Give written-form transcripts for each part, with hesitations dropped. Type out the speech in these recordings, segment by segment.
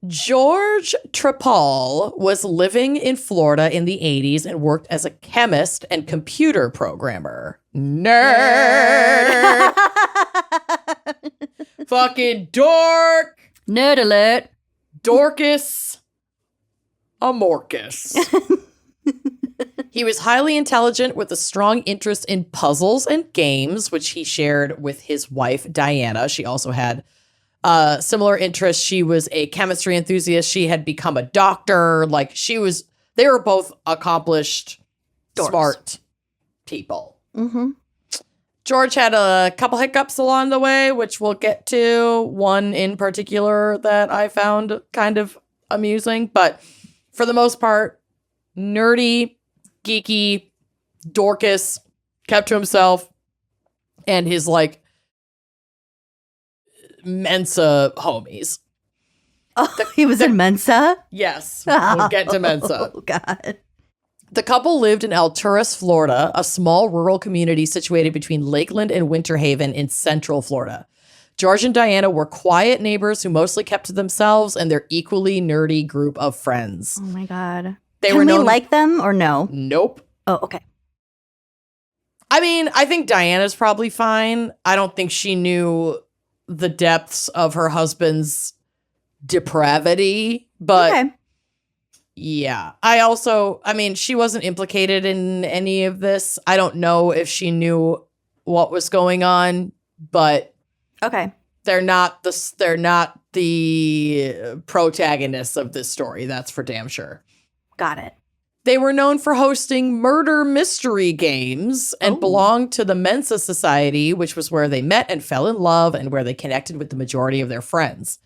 George Trepal was living in Florida in the 80s and worked as a chemist and computer programmer. Nerd! Fucking dork! Nerd alert. Dorcas Amorcus. He was highly intelligent with a strong interest in puzzles and games, which he shared with his wife, Diana. She also had similar interests. She was a chemistry enthusiast. She had become a doctor. They were both accomplished, Dorks. smart people. Mm-hmm. George had a couple hiccups along the way, which we'll get to. One in particular that I found kind of amusing. But for the most part, nerdy, geeky, Dorcas, kept to himself, and his, Mensa homies. Oh, he was in Mensa? Yes, we'll get to Mensa. Oh, God. The couple lived in Alturas, Florida, a small rural community situated between Lakeland and Winter Haven in central Florida. George and Diana were quiet neighbors who mostly kept to themselves and their equally nerdy group of friends. Oh, my God. Can we like them or no? Nope. Oh, okay. I mean, I think Diana's probably fine. I don't think she knew the depths of her husband's depravity, but okay. Yeah. She wasn't implicated in any of this. I don't know if she knew what was going on, but okay. They're not the protagonists of this story. That's for damn sure. Got it. They were known for hosting murder mystery games and belonged to the Mensa Society, which was where they met and fell in love and where they connected with the majority of their friends.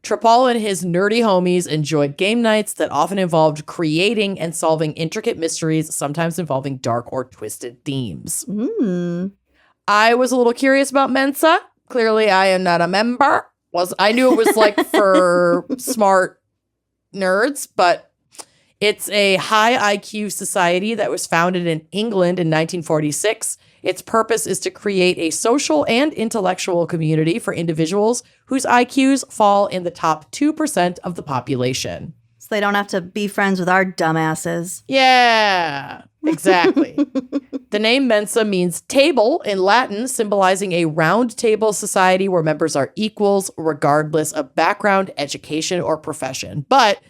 Trepal and his nerdy homies enjoyed game nights that often involved creating and solving intricate mysteries, sometimes involving dark or twisted themes. I was a little curious about Mensa. Clearly, I am not a member. I knew it was for smart nerds, but it's a high IQ society that was founded in England in 1946. Its purpose is to create a social and intellectual community for individuals whose IQs fall in the top 2% of the population. So they don't have to be friends with our dumbasses. Yeah, exactly. The name Mensa means table in Latin, symbolizing a round table society where members are equals regardless of background, education, or profession. But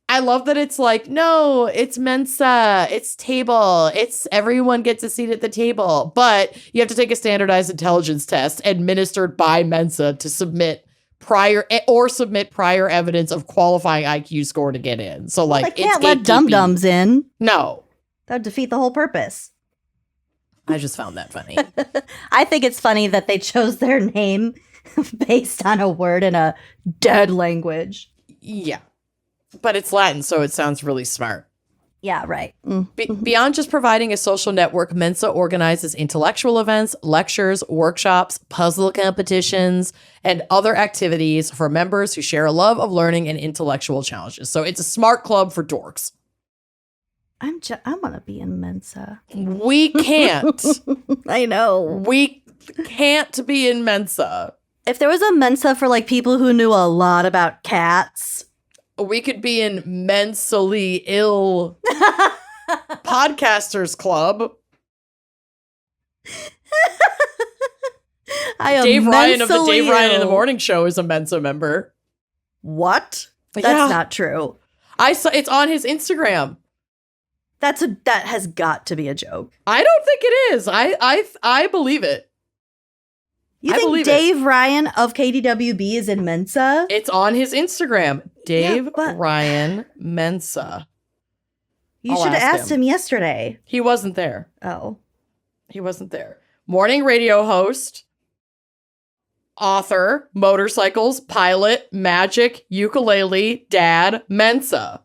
I love that it's no, it's Mensa, it's table, it's everyone gets a seat at the table, but you have to take a standardized intelligence test administered by Mensa to submit prior evidence of qualifying IQ score to get in. So they can't let dum-dums in. No. That would defeat the whole purpose. I just found that funny. I think it's funny that they chose their name based on a word in a dead language. Yeah. But it's Latin, so it sounds really smart. Yeah, right. Beyond just providing a social network, Mensa organizes intellectual events, lectures, workshops, puzzle competitions, and other activities for members who share a love of learning and intellectual challenges. So it's a smart club for dorks. I want to be in Mensa. We can't. I know. We can't be in Mensa. If there was a Mensa for people who knew a lot about cats... We could be in mentally ill podcasters club. Dave Ryan of the Dave Ryan in the Morning Show is a Mensa member. What? That's not true. I saw it's on his Instagram. That has got to be a joke. I don't think it is. I believe it. You think Dave Ryan of KDWB is in Mensa? It's on his Instagram. Dave Ryan Mensa. You should have asked him yesterday. He wasn't there. Oh. He wasn't there. Morning radio host, author, motorcycles, pilot, magic, ukulele, dad, Mensa.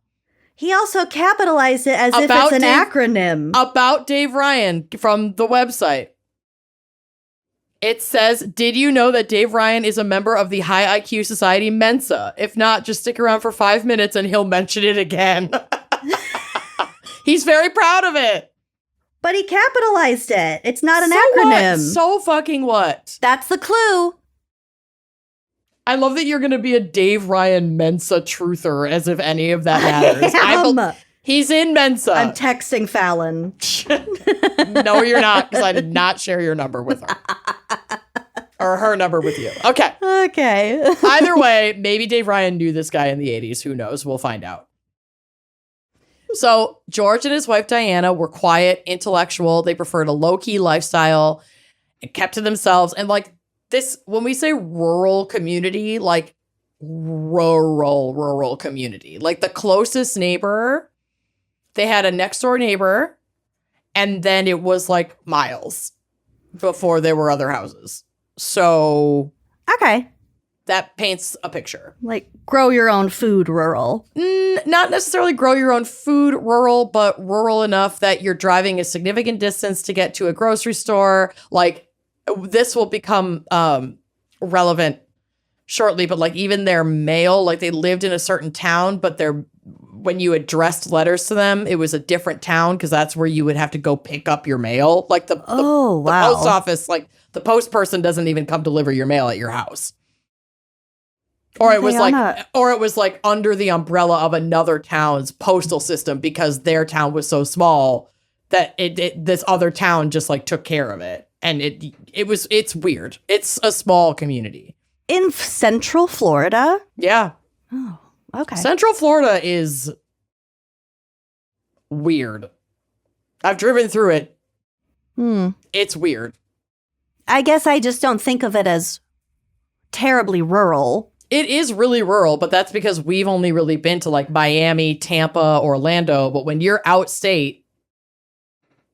He also capitalized it as if it's an acronym. About Dave Ryan from the website. It says, did you know that Dave Ryan is a member of the High IQ Society Mensa? If not, just stick around for 5 minutes and he'll mention it again. He's very proud of it. But he capitalized it. It's not an acronym. What? So fucking what? That's the clue. I love that you're going to be a Dave Ryan Mensa truther, as if any of that matters. He's in Mensa. I'm texting Fallon. No, you're not, because I did not share your number with her. Or her number with you. Okay. Okay. Either way, maybe Dave Ryan knew this guy in the 80s. Who knows? We'll find out. So George and his wife Diana were quiet, intellectual. They preferred a low-key lifestyle and kept to themselves. And like this, when we say rural community, like rural community, like the closest neighbor, they had a next door neighbor, and then it was like miles before there were other houses. So okay, that paints a picture. Like grow your own food rural. Not necessarily grow your own food rural, but rural enough that you're driving a significant distance to get to a grocery store. Like this will become relevant shortly, but like even their mail, like they lived in a certain town, but when you addressed letters to them, it was a different town because that's where you would have to go pick up your mail. Like the post office, like the post person doesn't even come deliver your mail at your house. Or it was like under the umbrella of another town's postal system because their town was so small that this other town just like took care of it. And it's weird. It's a small community. In Central Florida? Yeah. Oh, okay. Central Florida is weird. I've driven through it. It's weird. I guess I just don't think of it as terribly rural. It is really rural, but that's because we've only really been to like Miami, Tampa, Orlando. But when you're outstate,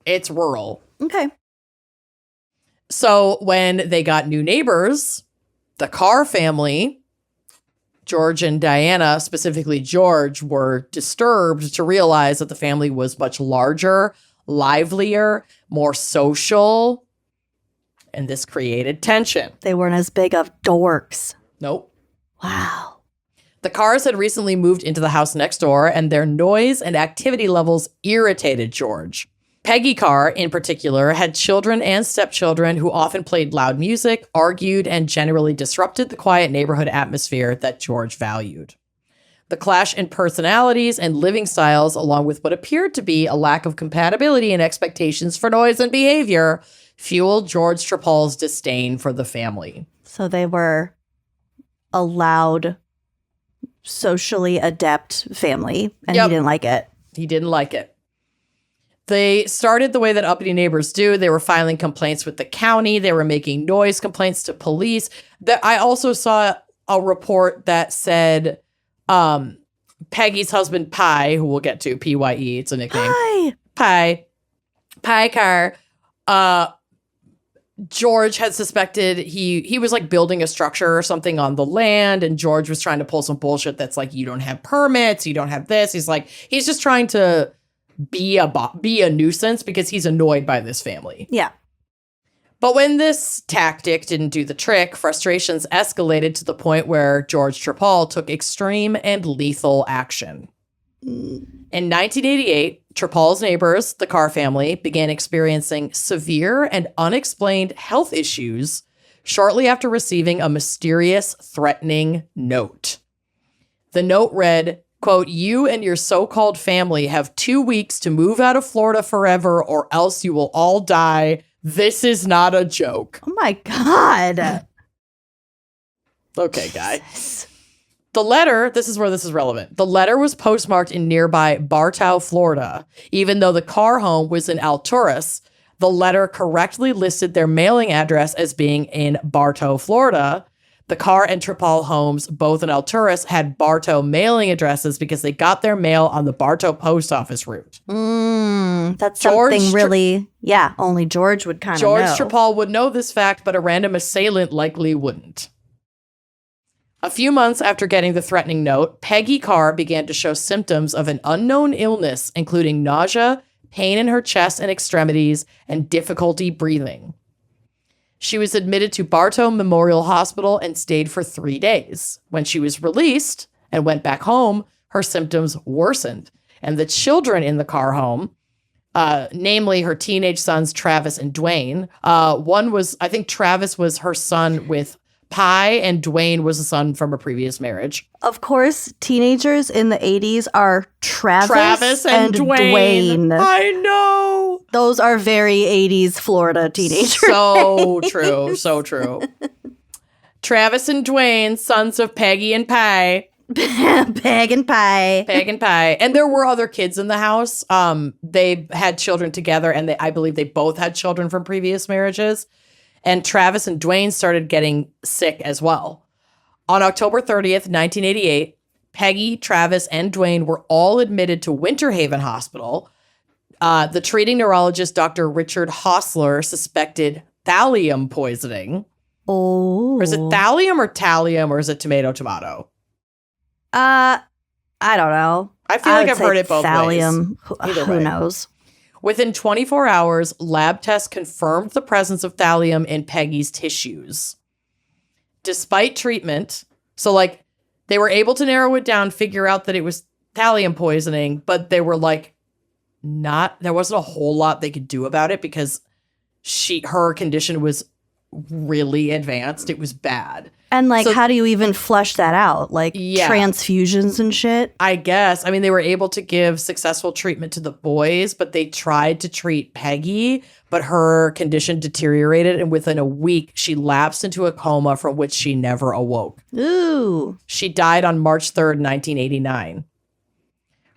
it's rural. Okay. So when they got new neighbors, the Carr family, George and Diana, specifically George, were disturbed to realize that the family was much larger, livelier, more social, and this created tension. They weren't as big of dorks. Nope. Wow. The Carrs had recently moved into the house next door, and their noise and activity levels irritated George. Peggy Carr, in particular, had children and stepchildren who often played loud music, argued, and generally disrupted the quiet neighborhood atmosphere that George valued. The clash in personalities and living styles, along with what appeared to be a lack of compatibility in expectations for noise and behavior, fueled George Trepal's disdain for the family. So they were a loud, socially adept family, and he didn't like it. He didn't like it. They started the way that uppity neighbors do. They were filing complaints with the county. They were making noise complaints to police. I also saw a report that said Peggy's husband, Pye, who we'll get to, P-Y-E, it's a nickname. Pye Carr. George had suspected he was like building a structure or something on the land, and George was trying to pull some bullshit that's like, you don't have permits, you don't have this. He's just trying to be a nuisance because he's annoyed by this family. Yeah. But when this tactic didn't do the trick, frustrations escalated to the point where George Trepal took extreme and lethal action. In 1988, Trepal's neighbors, the Carr family, began experiencing severe and unexplained health issues shortly after receiving a mysterious, threatening note. The note read, quote, "You and your so-called family have 2 weeks to move out of Florida forever or else you will all die. This is not a joke." Oh my God. Okay, guy. The letter, this is where this is relevant. The letter was postmarked in nearby Bartow, Florida. Even though the Carr home was in Alturas, the letter correctly listed their mailing address as being in Bartow, Florida. The Carr and Trepal homes, both in Alturas, had Bartow mailing addresses because they got their mail on the Bartow post office route. That's something really, only George would kind of know. George Trepal would know this fact, but a random assailant likely wouldn't. A few months after getting the threatening note, Peggy Carr began to show symptoms of an unknown illness, including nausea, pain in her chest and extremities, and difficulty breathing. She was admitted to Bartow Memorial Hospital and stayed for 3 days. When she was released and went back home, her symptoms worsened. And the children in the Carr home, namely her teenage sons, Travis and Dwayne, one was, I think Travis was her son with Pi and Dwayne was a son from a previous marriage. Of course, teenagers in the 80s are Travis and Dwayne. I know. Those are very 80s Florida teenagers. So true. So true. Travis and Dwayne, sons of Peggy and Pi. Peg and Pi. Peg and Pi. And there were other kids in the house. They had children together, and I believe they both had children from previous marriages. And Travis and Dwayne started getting sick as well. On October 30th, 1988, Peggy, Travis, and Dwayne were all admitted to Winter Haven Hospital. The treating neurologist, Dr. Richard Hostler, suspected thallium poisoning. Oh. Or is it thallium or thallium, or is it tomato? I don't know. I feel like I've heard it both thallium. ways. Who knows? Within 24 hours, lab tests confirmed the presence of thallium in Peggy's tissues. Despite treatment, so like they were able to narrow it down, figure out that it was thallium poisoning, but they were like there wasn't a whole lot they could do about it because her condition was really advanced. It was bad. And like, how do you even flush that out? Like transfusions and shit? I guess. I mean, they were able to give successful treatment to the boys, but they tried to treat Peggy, but her condition deteriorated. And within a week, she lapsed into a coma from which she never awoke. Ooh. She died on March 3rd, 1989.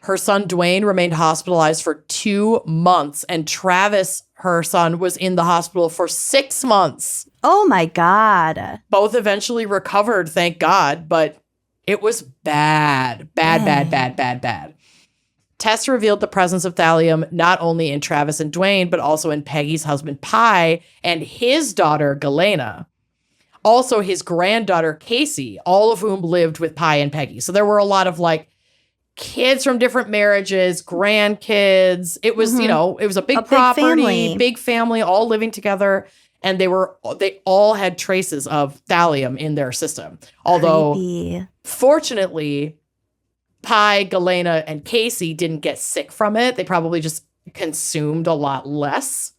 Her son, Dwayne, remained hospitalized for 2 months, and Travis, her son, was in the hospital for 6 months. Oh, my God. Both eventually recovered, thank God, but it was bad. Bad. Tests revealed the presence of thallium not only in Travis and Dwayne, but also in Peggy's husband, Pi, and his daughter, Galena. Also, his granddaughter, Casey, all of whom lived with Pi and Peggy. So there were a lot of, like, kids from different marriages, grandkids. It was, it was a big property, big family, all living together. And they all had traces of thallium in their system. Although, fortunately, Pi, Galena, and Casey didn't get sick from it. They probably just consumed a lot less.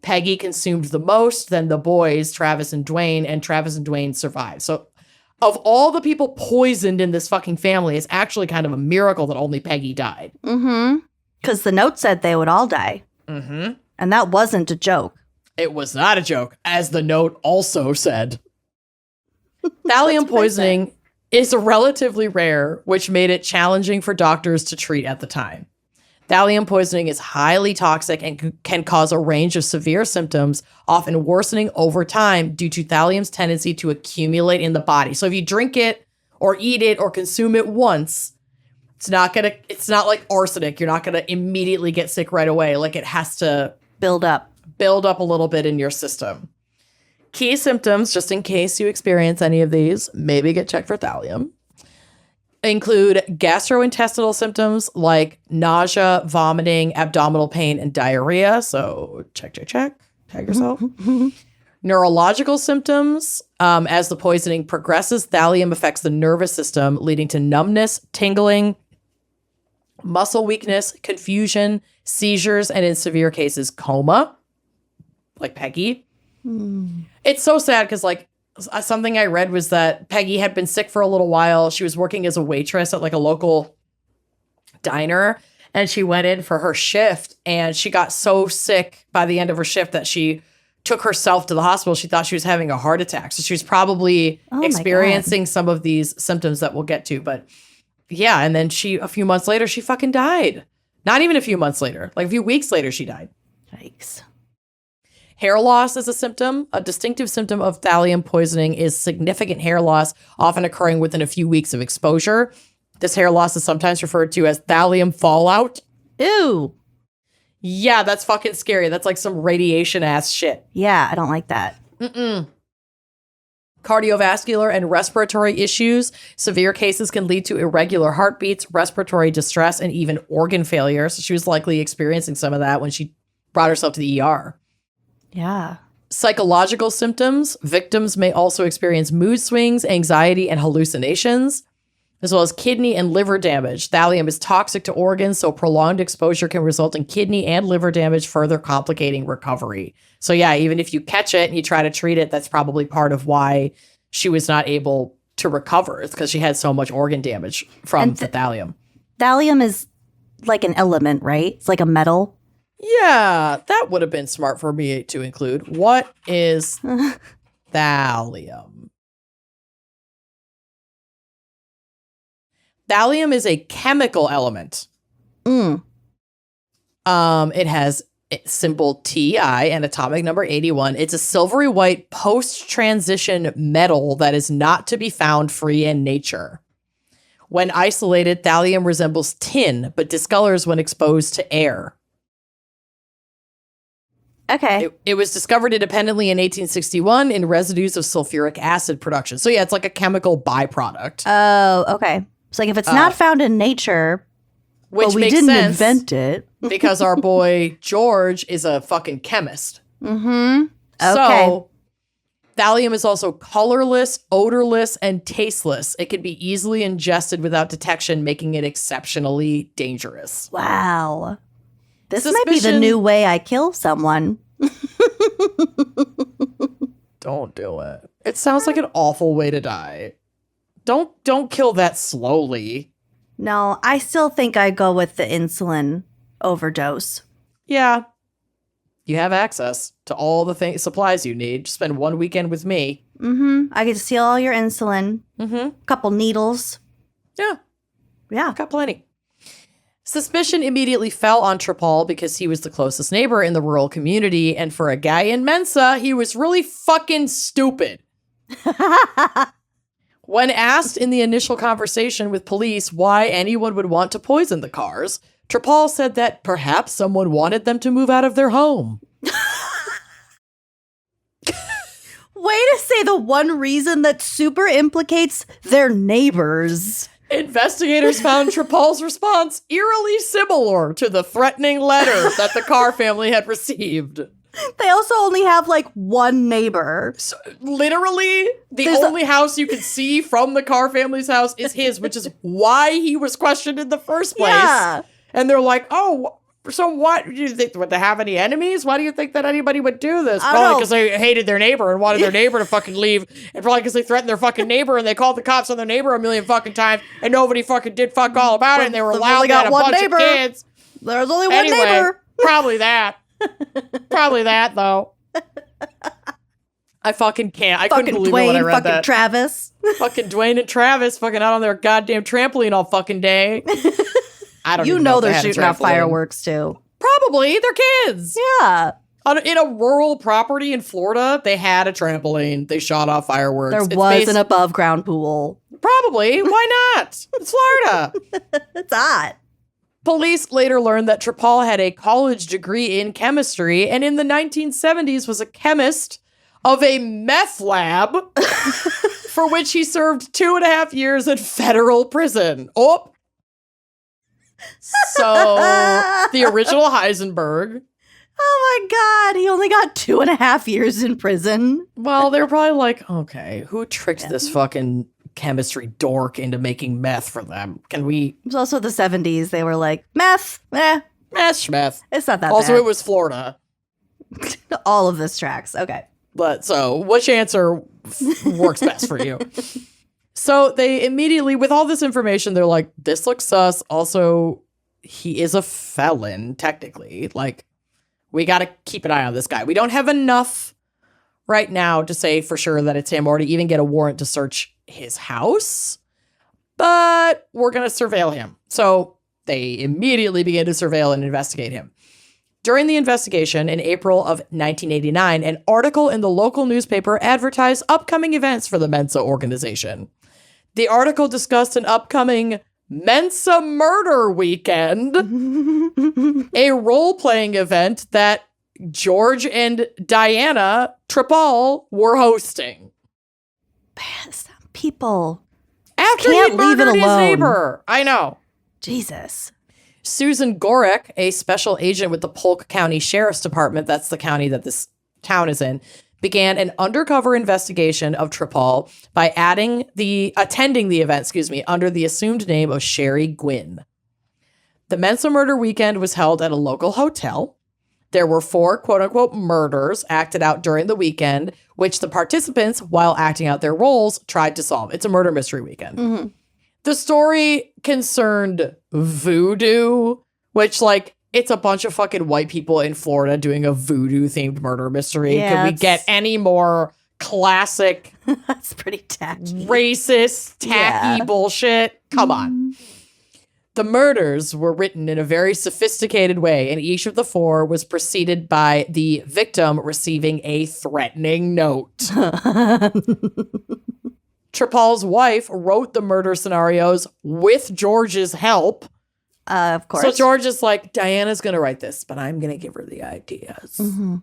Peggy consumed the most, then the boys, Travis and Dwayne survived. So, of all the people poisoned in this fucking family, it's actually kind of a miracle that only Peggy died. Mm-hmm. Because the note said they would all die. Mm-hmm. And that wasn't a joke. It was not a joke, as the note also said. Thallium poisoning is relatively rare, which made it challenging for doctors to treat at the time. Thallium poisoning is highly toxic and can cause a range of severe symptoms, often worsening over time due to thallium's tendency to accumulate in the body. So if you drink it or eat it or consume it once, it's not like arsenic. You're not going to immediately get sick right away. Like, it has to build up a little bit in your system. Key symptoms, just in case you experience any of these, maybe get checked for thallium, include gastrointestinal symptoms like nausea, vomiting, abdominal pain, and diarrhea. So check. Tag yourself. Neurological symptoms. As the poisoning progresses, thallium affects the nervous system, leading to numbness, tingling, muscle weakness, confusion, seizures, and in severe cases, coma, like Peggy. It's so sad because, like, something I read was that Peggy had been sick for a little while. She was working as a waitress at like a local diner, and she went in for her shift, and she got so sick by the end of her shift that she took herself to the hospital. She thought she was having a heart attack. So she was probably experiencing some of these symptoms that we'll get to. But yeah, and then a few months later, she fucking died. Not even a few months later, like a few weeks later, she died. Yikes. Hair loss is a symptom. A distinctive symptom of thallium poisoning is significant hair loss, often occurring within a few weeks of exposure. This hair loss is sometimes referred to as thallium fallout. Ew. Yeah, that's fucking scary. That's like some radiation ass shit. Yeah, I don't like that. Cardiovascular and respiratory issues. Severe cases can lead to irregular heartbeats, respiratory distress, and even organ failure. So she was likely experiencing some of that when she brought herself to the ER. Yeah. Psychological symptoms. Victims may also experience mood swings, anxiety, and hallucinations, as well as kidney and liver damage. Thallium is toxic to organs, so prolonged exposure can result in kidney and liver damage, further complicating recovery. So yeah, even if you catch it and you try to treat it, that's probably part of why she was not able to recover. It's because she had so much organ damage from the thallium. Thallium is like an element, right? It's like a metal. Yeah, that would have been smart for me to include. What is thallium? Thallium is a chemical element. It has symbol Ti and atomic number 81. It's a silvery white post-transition metal that is not to be found free in nature. When isolated, thallium resembles tin, but discolors when exposed to air. Okay. It was discovered independently in 1861 in residues of sulfuric acid production. So yeah, it's like a chemical byproduct. Oh, okay. It's like if it's not found in nature, which we makes didn't sense invent it. because our boy George is a fucking chemist. Mm-hmm. Okay. So thallium is also colorless, odorless, and tasteless. It can be easily ingested without detection, making it exceptionally dangerous. Wow. This might be the new way I kill someone. Don't do it. It sounds like an awful way to die. Don't kill that slowly. No, I still think I go with the insulin overdose. Yeah. You have access to all the supplies you need. Just spend one weekend with me. Mm-hmm. I get to steal all your insulin. Mm-hmm. Couple needles. Yeah. Yeah. Got plenty. Suspicion immediately fell on Trepal because he was the closest neighbor in the rural community, and for a guy in Mensa, he was really fucking stupid. When asked in the initial conversation with police why anyone would want to poison the cars, Trepal said that perhaps someone wanted them to move out of their home. Way to say the one reason that super implicates their neighbors. Investigators found Trepal's response eerily similar to the threatening letter that the Carr family had received. They also only have like one neighbor. So, literally, the only house you can see from the Carr family's house is his, which is why he was questioned in the first place. Yeah. And they're like, oh, so what? Do you think, would they have any enemies? Why do you think that anybody would do this? Probably because they hated their neighbor and wanted their neighbor to fucking leave. And probably because they threatened their fucking neighbor and they called the cops on their neighbor a million fucking times and nobody fucking did fuck all about it. And they were allowed to have a bunch of kids. There's only one neighbor. Probably that. Probably that, though. I fucking can't. I couldn't believe it when I read that. Travis. Fucking Dwayne and Travis fucking out on their goddamn trampoline all fucking day. I don't even know they're shooting out fireworks, too. Probably. They're kids. Yeah. In a rural property in Florida, they had a trampoline. They shot off fireworks. There was an above-ground pool. Probably. Why not? It's Florida. It's hot. Police later learned that Trepal had a college degree in chemistry and in the 1970s was a chemist of a meth lab for which he served 2.5 years in federal prison. Oh. So the original Heisenberg. Oh my God, he only got 2.5 years in prison. Well, they're probably like, okay, who tricked this fucking chemistry dork into making meth for them? Can we? It was also the 70s. They were like, meth, meth, schmeth. It's not that also, bad. it was Florida. All of this tracks. Okay. But so, which answer works best for you? So they immediately, with all this information, they're like, this looks sus. Also, he is a felon, technically. Like, we got to keep an eye on this guy. We don't have enough right now to say for sure that it's him or to even get a warrant to search his house, but we're going to surveil him. So they immediately began to surveil and investigate him. During the investigation in April of 1989, an article in the local newspaper advertised upcoming events for the Mensa organization. The article discussed an upcoming Mensa murder weekend, a role-playing event that George and Diana Trepal were hosting. People after he murdered his neighbor. I know. Jesus. Susan Gorek, a special agent with the Polk County Sheriff's Department, that's the county that this town is in, began an undercover investigation of Trepal by attending the event, under the assumed name of Sherry Gwynn. The Mensa murder weekend was held at a local hotel. There were 4 quote-unquote murders acted out during the weekend, which the participants, while acting out their roles, tried to solve. It's a murder mystery weekend. Mm-hmm. The story concerned voodoo, which, like, it's a bunch of fucking white people in Florida doing a voodoo-themed murder mystery. Yeah, Could we get any more classic... That's pretty tacky. Racist, tacky bullshit? Come on. The murders were written in a very sophisticated way, and each of the 4 was preceded by the victim receiving a threatening note. Trepal's wife wrote the murder scenarios with George's help. Of course. So George is like, Diana's going to write this, but I'm going to give her the ideas. Mm-hmm.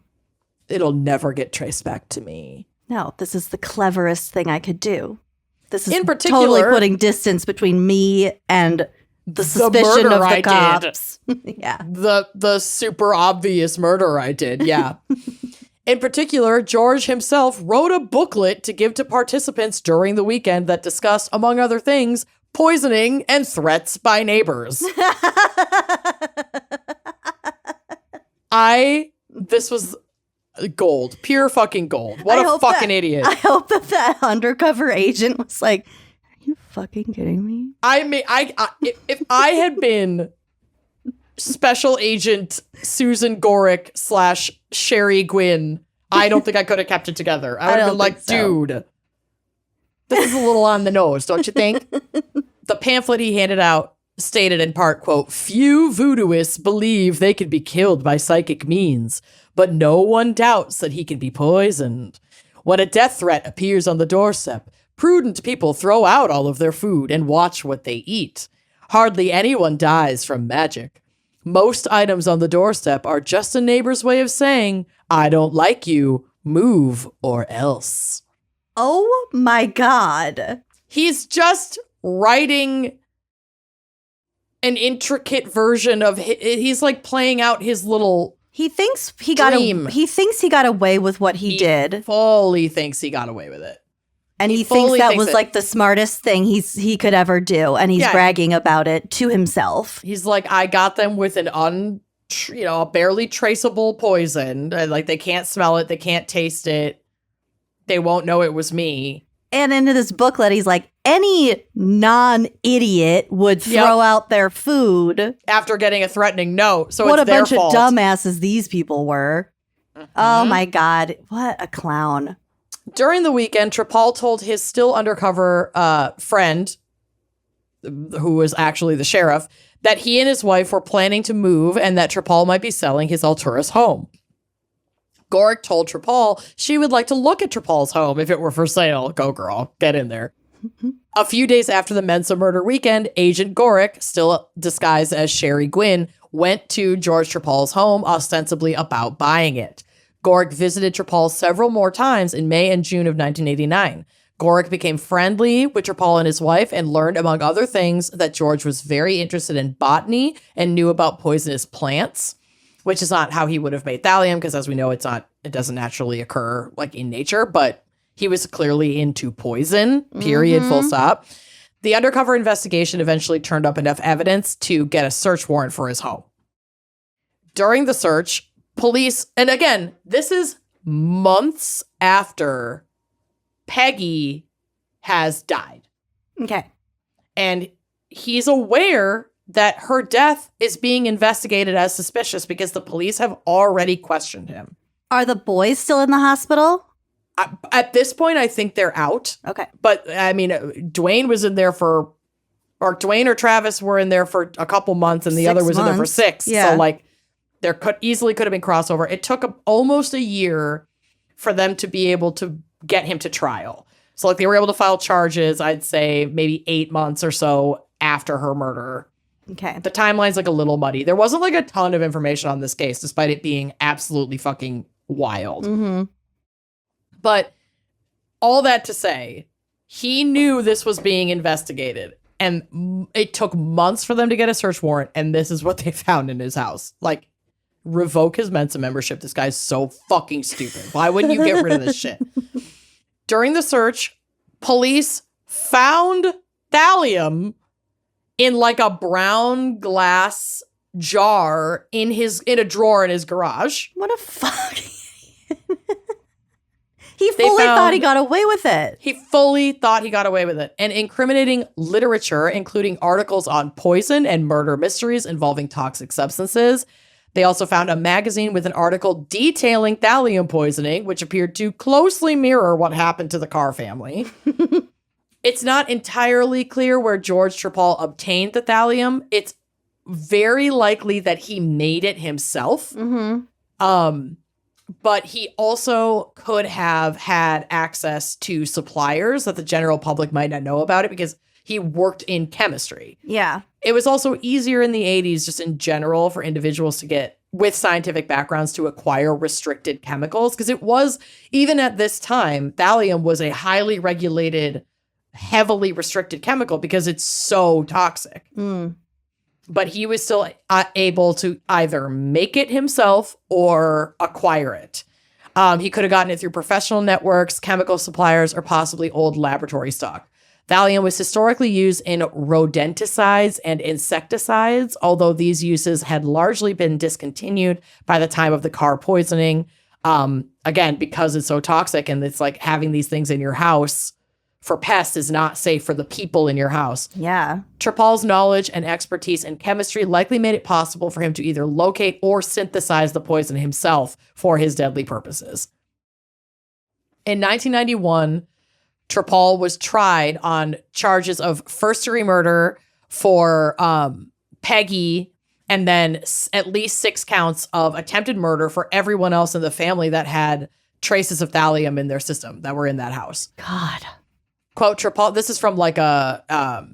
It'll never get traced back to me. No, this is the cleverest thing I could do. This is in particular, totally putting distance between me and the suspicion of the cops. Yeah. The super obvious murder I did. Yeah. In particular, George himself wrote a booklet to give to participants during the weekend that discussed, among other things, poisoning and threats by neighbors. This was gold. Pure fucking gold. What a fucking idiot. I hope that undercover agent was like, are you fucking kidding me? I mean, if I had been Special Agent Susan Gorick / Sherry Gwynn, I don't think I could have kept it together. I would have been like, dude, this is a little on the nose, don't you think? The pamphlet he handed out stated in part, quote, few voodooists believe they can be killed by psychic means, but no one doubts that he can be poisoned. When a death threat appears on the doorstep, prudent people throw out all of their food and watch what they eat. Hardly anyone dies from magic. Most items on the doorstep are just a neighbor's way of saying, I don't like you, move or else. Oh my God. He's just writing an intricate version of he's like playing out his little He thinks he dream. got away with what he did. Fully thinks he got away with it. And he thinks that was like the smartest thing he could ever do. And he's bragging about it to himself. He's like, I got them with an barely traceable poison. Like, they can't smell it. They can't taste it. They won't know it was me. And in this booklet, he's like, any non-idiot would throw out their food. After getting a threatening note. So what it's their a bunch fault. of dumbasses these people were. Mm-hmm. Oh my God. What a clown. During the weekend, Trepal told his still undercover friend, who was actually the sheriff, that he and his wife were planning to move and that Trepal might be selling his Alturas home. Gorick told Trepal she would like to look at Trepal's home if it were for sale. Go girl, get in there. A few days after the Mensa murder weekend, Agent Gorick, still disguised as Sherry Gwynn, went to George Trepal's home, ostensibly about buying it. Gorick visited Trepal several more times in May and June of 1989. Gorick became friendly with Trepal and his wife and learned, among other things, that George was very interested in botany and knew about poisonous plants, which is not how he would have made thallium, because as we know, it doesn't naturally occur like in nature, but he was clearly into poison, period, full stop. The undercover investigation eventually turned up enough evidence to get a search warrant for his home. During the search, police, and again, this is months after Peggy has died. Okay. And he's aware that her death is being investigated as suspicious because the police have already questioned him. Are the boys still in the hospital? At this point, I think they're out. Okay. But, I mean, Dwayne or Travis were in there for a couple months and the other was in there for 6. Yeah. So, like, there could have been crossover. It took almost a year for them to be able to get him to trial. So, like, they were able to file charges, I'd say, maybe 8 months or so after her murder. Okay. The timeline's, like, a little muddy. There wasn't, like, a ton of information on this case, despite it being absolutely fucking wild. Mm-hmm. But all that to say, he knew this was being investigated. And it took months for them to get a search warrant. And this is what they found in his house. Like, revoke his Mensa membership. This guy's so fucking stupid. Why wouldn't you get rid of this shit? During the search, police found thallium in like a brown glass jar in a drawer in his garage. What a fuck. He fully thought he got away with it. He fully thought he got away with it. And incriminating literature, including articles on poison and murder mysteries involving toxic substances. They also found a magazine with an article detailing thallium poisoning, which appeared to closely mirror what happened to the Carr family. It's not entirely clear where George Trepal obtained the thallium. It's very likely that he made it himself. Mm-hmm. But he also could have had access to suppliers that the general public might not know about it because he worked in chemistry. Yeah. It was also easier in the 80s, just in general, for individuals to get, with scientific backgrounds, to acquire restricted chemicals. Because it was, even at this time, thallium was a highly regulated, heavily restricted chemical because it's so toxic. Mm. But he was still able to either make it himself or acquire it. He could have gotten it through professional networks, chemical suppliers, or possibly old laboratory stock. Thallium was historically used in rodenticides and insecticides, although these uses had largely been discontinued by the time of the Carr poisoning. Again, because it's so toxic and it's like having these things in your house for pests is not safe for the people in your house. Yeah. Trepal's knowledge and expertise in chemistry likely made it possible for him to either locate or synthesize the poison himself for his deadly purposes. In 1991, Trepal was tried on charges of first-degree murder for Peggy, and then at least 6 counts of attempted murder for everyone else in the family that had traces of thallium in their system that were in that house. God. Quote, Trepal, this is from like a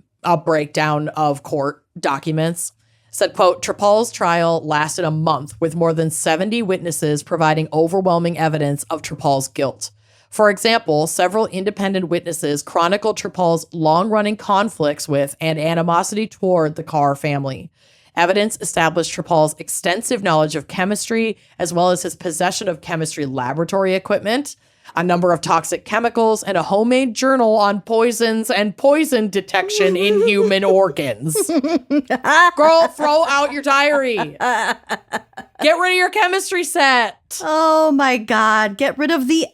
breakdown of court documents. Said, quote, Trepal's trial lasted a month with more than 70 witnesses providing overwhelming evidence of Trepal's guilt. For example, several independent witnesses chronicled Trepal's long-running conflicts with and animosity toward the Carr family. Evidence established Trepal's extensive knowledge of chemistry, as well as his possession of chemistry laboratory equipment, a number of toxic chemicals, and a homemade journal on poisons and poison detection in human organs. Girl, throw out your diary. Get rid of your chemistry set. Oh my God. Get rid of the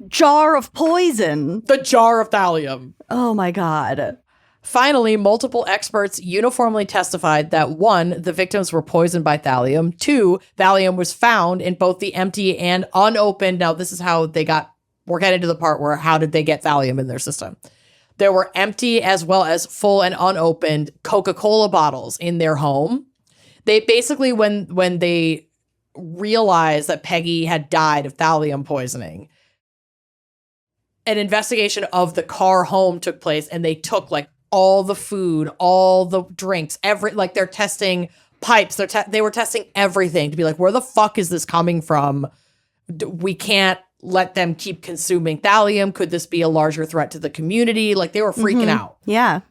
jar of poison. The jar of thallium. Oh my God. Finally, multiple experts uniformly testified that 1, the victims were poisoned by thallium. 2, thallium was found in both the empty and unopened. Now, this is how we're getting to the part where how did they get thallium in their system? There were empty as well as full and unopened Coca-Cola bottles in their home. They basically, when they realized that Peggy had died of thallium poisoning, an investigation of the Carr home took place, and they took like all the food, all the drinks, they're testing pipes. They were testing everything to be like, where the fuck is this coming from? We can't let them keep consuming thallium. Could this be a larger threat to the community? Like, they were freaking out. Yeah.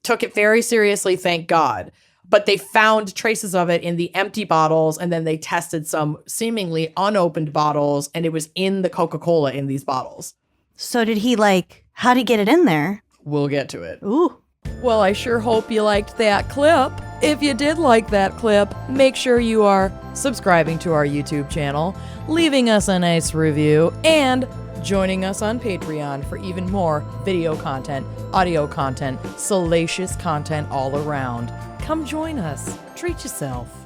Took it very seriously, thank God. But they found traces of it in the empty bottles, and then they tested some seemingly unopened bottles, and it was in the Coca-Cola in these bottles. So did he how'd he get it in there? We'll get to it. Ooh. Well, I sure hope you liked that clip. If you did like that clip, make sure you are subscribing to our YouTube channel, leaving us a nice review, and joining us on Patreon for even more video content, audio content, salacious content all around. Come join us. Treat yourself.